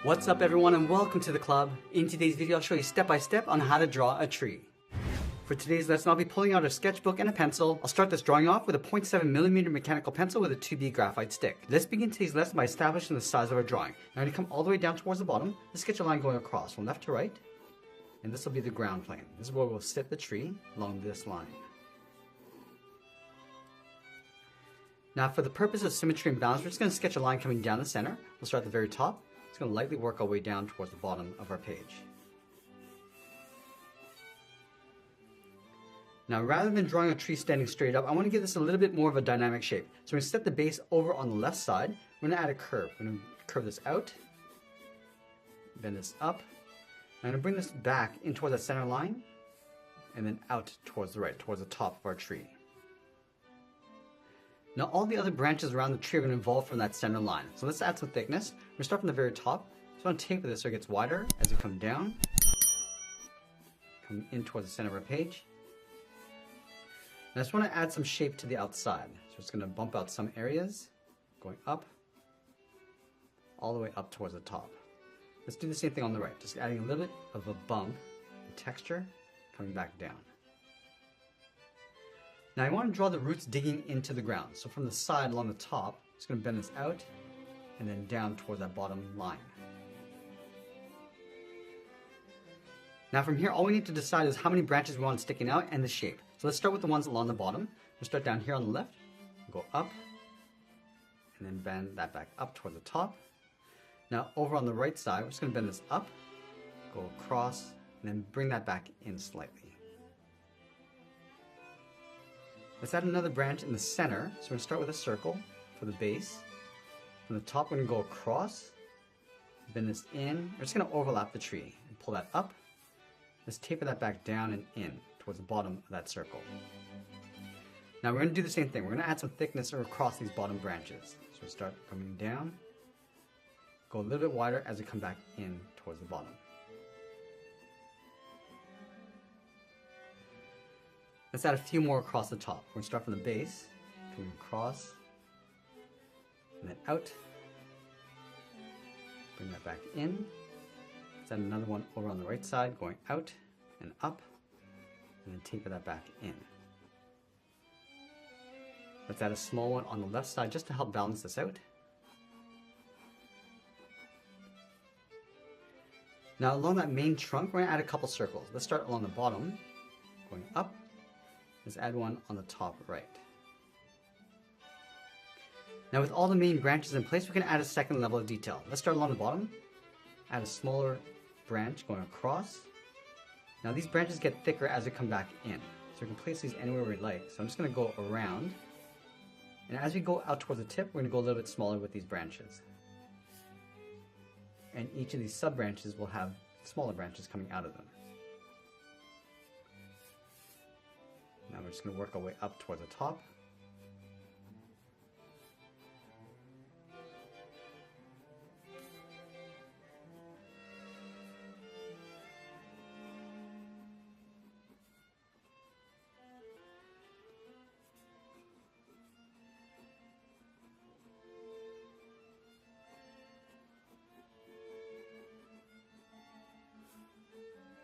What's up everyone and welcome to the club. In today's video I'll show you step by step on how to draw a tree. For today's lesson I'll be pulling out a sketchbook and a pencil. I'll start this drawing off with a 0.7mm mechanical pencil with a 2B graphite stick. Let's begin today's lesson by establishing the size of our drawing. Now I'm going to come all the way down towards the bottom. Let's sketch a line going across from left to right. And this will be the ground plane. This is where we'll sit the tree along this line. Now for the purpose of symmetry and balance, we're just going to sketch a line coming down the center. We'll start at the very top. It's going to lightly work our way down towards the bottom of our page. Now rather than drawing a tree standing straight up, I want to give this a little bit more of a dynamic shape. So we're going to set the base over on the left side. We're going to add a curve. We're going to curve this out, bend this up. I'm going to bring this back in towards that center line and then out towards the right, towards the top of our tree. Now all the other branches around the tree are going to evolve from that center line. So let's add some thickness. We're going to start from the very top. So I want to taper this so it gets wider as we come down. Come in towards the center of our page. And I just want to add some shape to the outside. So it's going to bump out some areas, going up, all the way up towards the top. Let's do the same thing on the right. Just adding a little bit of a bump and texture, coming back down. Now I want to draw the roots digging into the ground. So from the side along the top, I'm just going to bend this out and then down towards that bottom line. Now from here, all we need to decide is how many branches we want sticking out and the shape. So let's start with the ones along the bottom. We'll start down here on the left, go up, and then bend that back up toward the top. Now over on the right side, we're just going to bend this up, go across, and then bring that back in slightly. Let's add another branch in the center. So we're going to start with a circle for the base. From the top, we're going to go across, bend this in. We're just going to overlap the tree and pull that up. Let's taper that back down and in towards the bottom of that circle. Now we're going to do the same thing. We're going to add some thickness across these bottom branches. So we start coming down, go a little bit wider as we come back in towards the bottom. Let's add a few more across the top. We're going to start from the base, coming across, and then out. Bring that back in. Let's add another one over on the right side, going out and up, and then taper that back in. Let's add a small one on the left side just to help balance this out. Now along that main trunk, we're going to add a couple circles. Let's start along the bottom, going up. Let's add one on the top right. Now with all the main branches in place, we can add a second level of detail. Let's start along the bottom, add a smaller branch going across. Now these branches get thicker as they come back in. So we can place these anywhere we like. So I'm just going to go around. And as we go out towards the tip, we're going to go a little bit smaller with these branches. And each of these sub branches will have smaller branches coming out of them. Now we're just going to work our way up toward the top.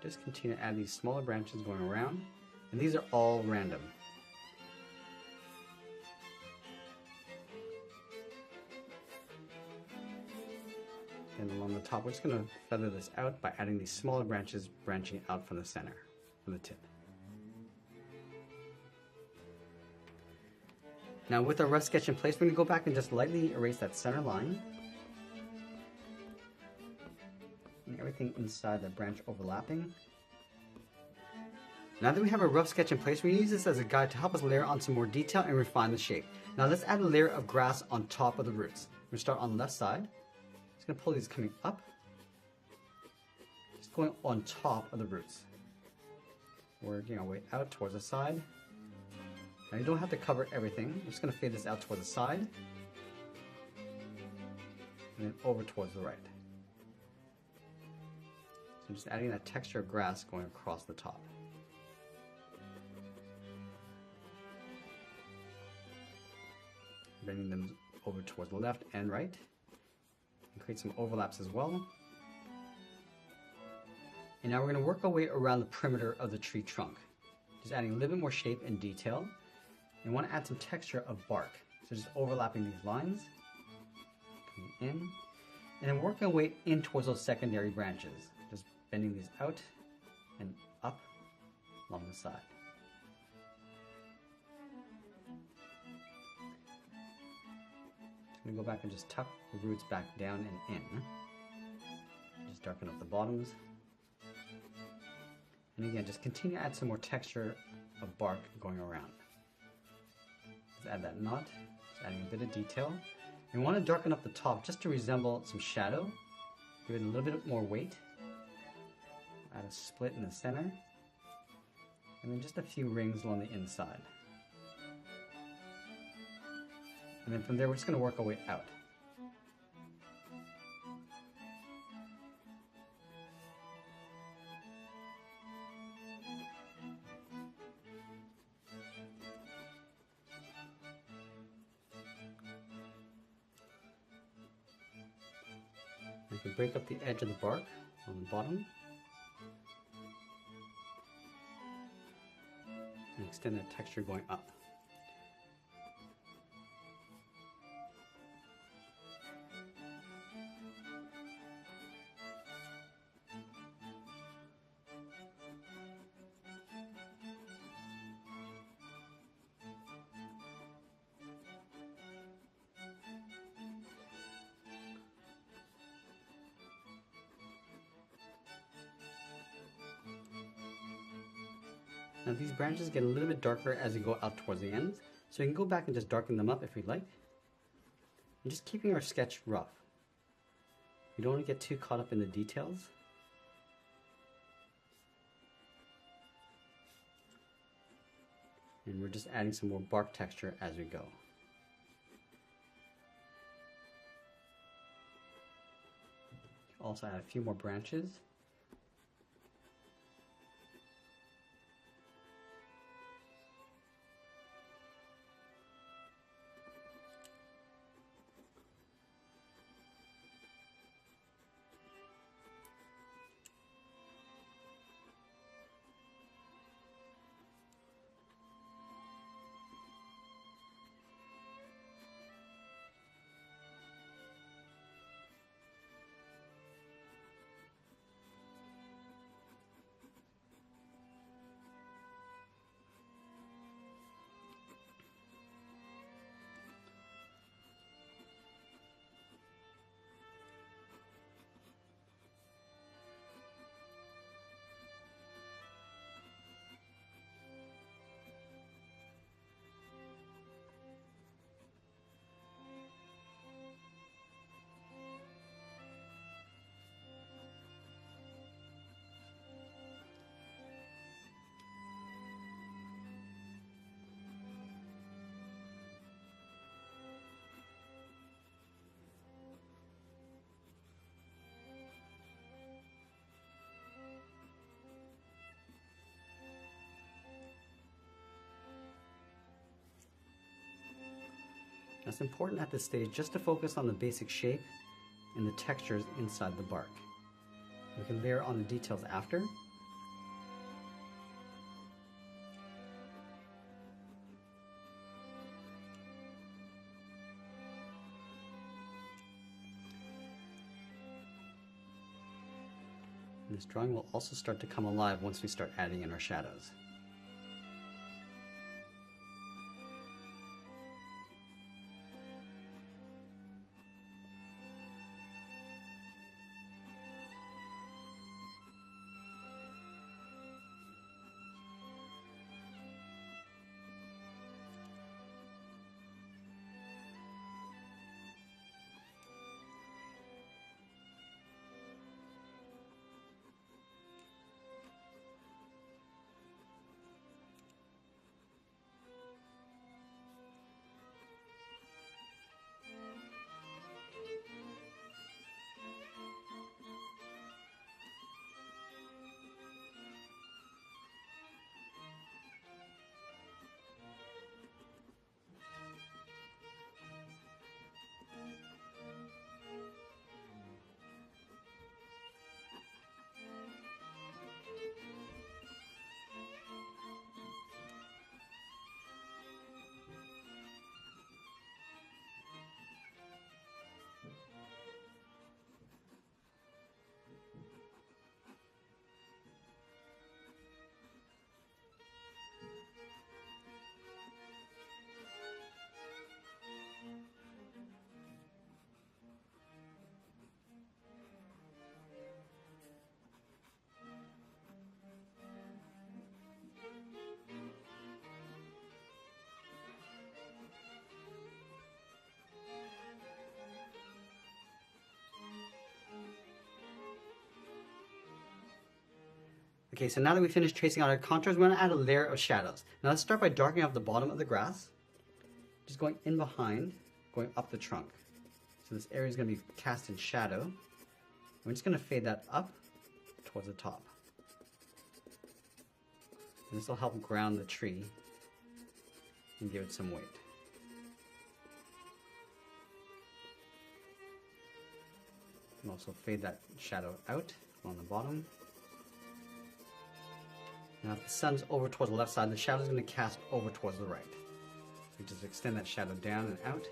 Just continue to add these smaller branches going around. And these are all random. And along the top, we're just going to feather this out by adding these smaller branches branching out from the center, from the tip. Now with our rough sketch in place, we're going to go back and just lightly erase that center line. And everything inside that branch overlapping. Now that we have a rough sketch in place, we use this as a guide to help us layer on some more detail and refine the shape. Now let's add a layer of grass on top of the roots. We're going to start on the left side. Just going to pull these coming up. Just going on top of the roots. Working our way out towards the side. Now you don't have to cover everything. I'm just going to fade this out towards the side. And then over towards the right. So I'm just adding that texture of grass going across the top. Bending them over towards the left and right. And create some overlaps as well. And now we're going to work our way around the perimeter of the tree trunk, just adding a little bit more shape and detail. And we want to add some texture of bark, so just overlapping these lines, coming in, and then working our way in towards those secondary branches, just bending these out and up along the side. I'm going to go back and just tuck the roots back down and in. Just darken up the bottoms. And again, just continue to add some more texture of bark going around. Just add that knot, just adding a bit of detail. And we want to darken up the top just to resemble some shadow. Give it a little bit more weight. Add a split in the center. And then just a few rings along the inside. And then from there, we're just going to work our way out. You can break up the edge of the bark on the bottom and extend that texture going up. Now these branches get a little bit darker as you go out towards the ends, so you can go back and just darken them up if you'd like. And just keeping our sketch rough. We don't want to get too caught up in the details. And we're just adding some more bark texture as we go. Also add a few more branches. Now it's important at this stage just to focus on the basic shape and the textures inside the bark. We can layer on the details after. And this drawing will also start to come alive once we start adding in our shadows. Okay, so now that we finished tracing out our contours, we're going to add a layer of shadows. Now let's start by darkening up the bottom of the grass. Just going in behind, going up the trunk. So this area is going to be cast in shadow. We're just going to fade that up towards the top. And this will help ground the tree and give it some weight. And also fade that shadow out on the bottom. Now if the sun's over towards the left side, the shadow is going to cast over towards the right. So just extend that shadow down and out.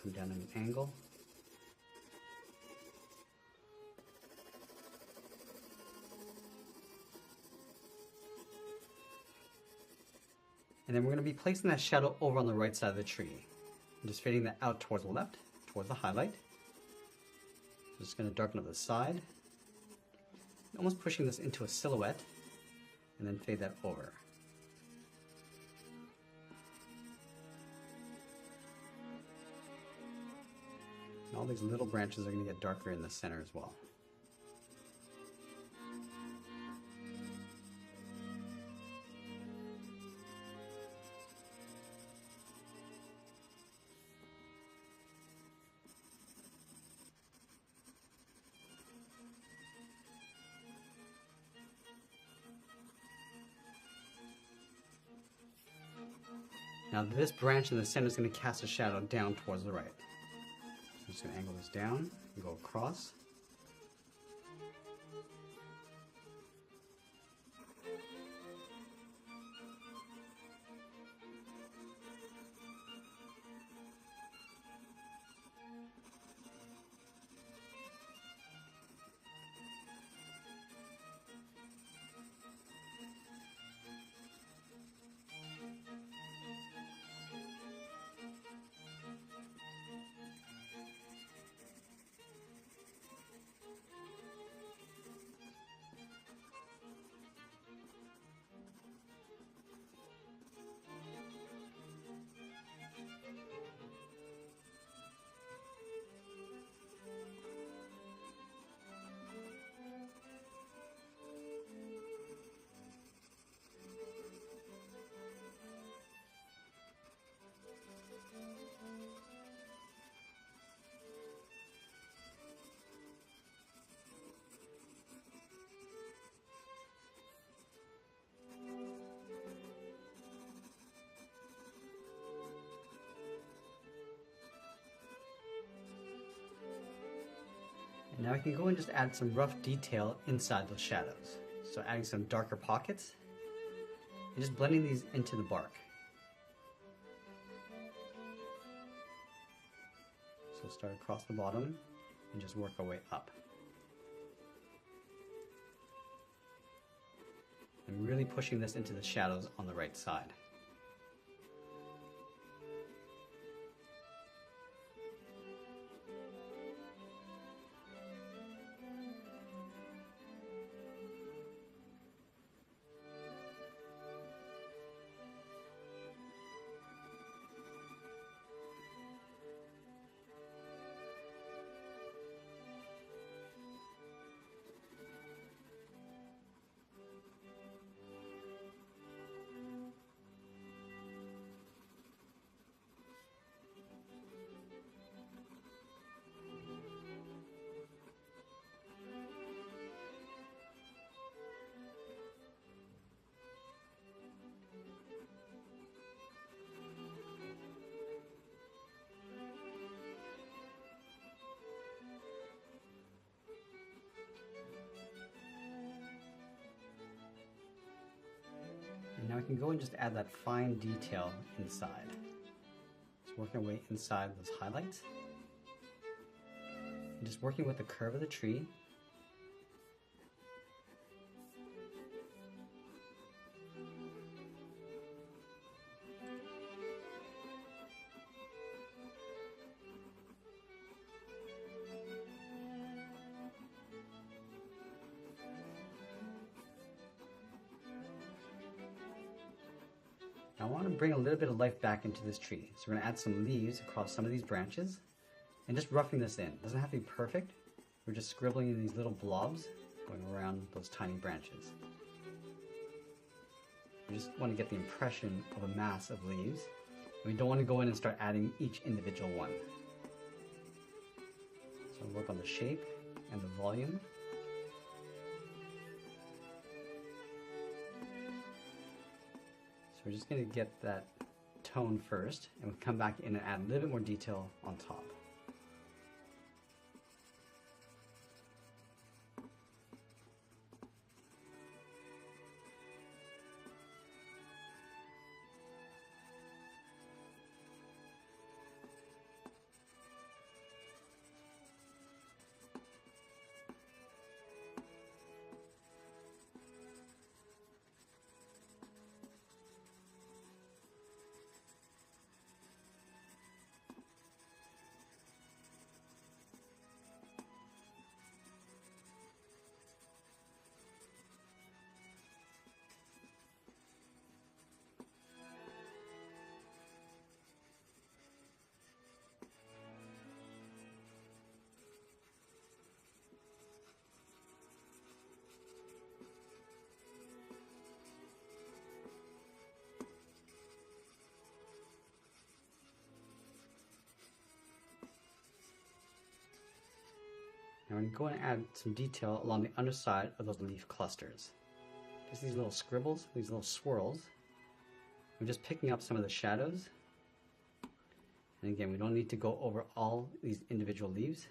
Come down at an angle. And then we're going to be placing that shadow over on the right side of the tree. And just fading that out towards the left, towards the highlight. Just going to darken up the side. Almost pushing this into a silhouette. And then fade that over. And all these little branches are going to get darker in the center as well. Now this branch in the center is going to cast a shadow down towards the right. I'm just going to angle this down and go across. And now we can go and just add some rough detail inside those shadows. So adding some darker pockets and just blending these into the bark. So start across the bottom and just work our way up. And really pushing this into the shadows on the right side. And now we can go and just add that fine detail inside. Just working our way inside those highlights. And just working with the curve of the tree. I want to bring a little bit of life back into this tree. So we're going to add some leaves across some of these branches and just roughing this in. It doesn't have to be perfect. We're just scribbling in these little blobs going around those tiny branches. We just want to get the impression of a mass of leaves. We don't want to go in and start adding each individual one. So work on the shape and the volume. So we're just going to get that tone first, and we'll come back in and add a little bit more detail on top. Now I'm going to add some detail along the underside of those leaf clusters. Just these little scribbles, these little swirls. I'm just picking up some of the shadows. And again, we don't need to go over all these individual leaves.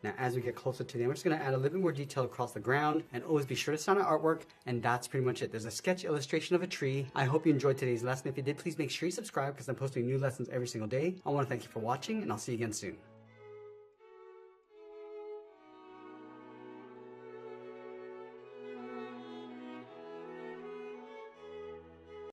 Now as we get closer to the end, we're just going to add a little bit more detail across the ground, and always be sure to sign our artwork, and that's pretty much it. There's a sketch illustration of a tree. I hope you enjoyed today's lesson. If you did, please make sure you subscribe because I'm posting new lessons every single day. I want to thank you for watching, and I'll see you again soon.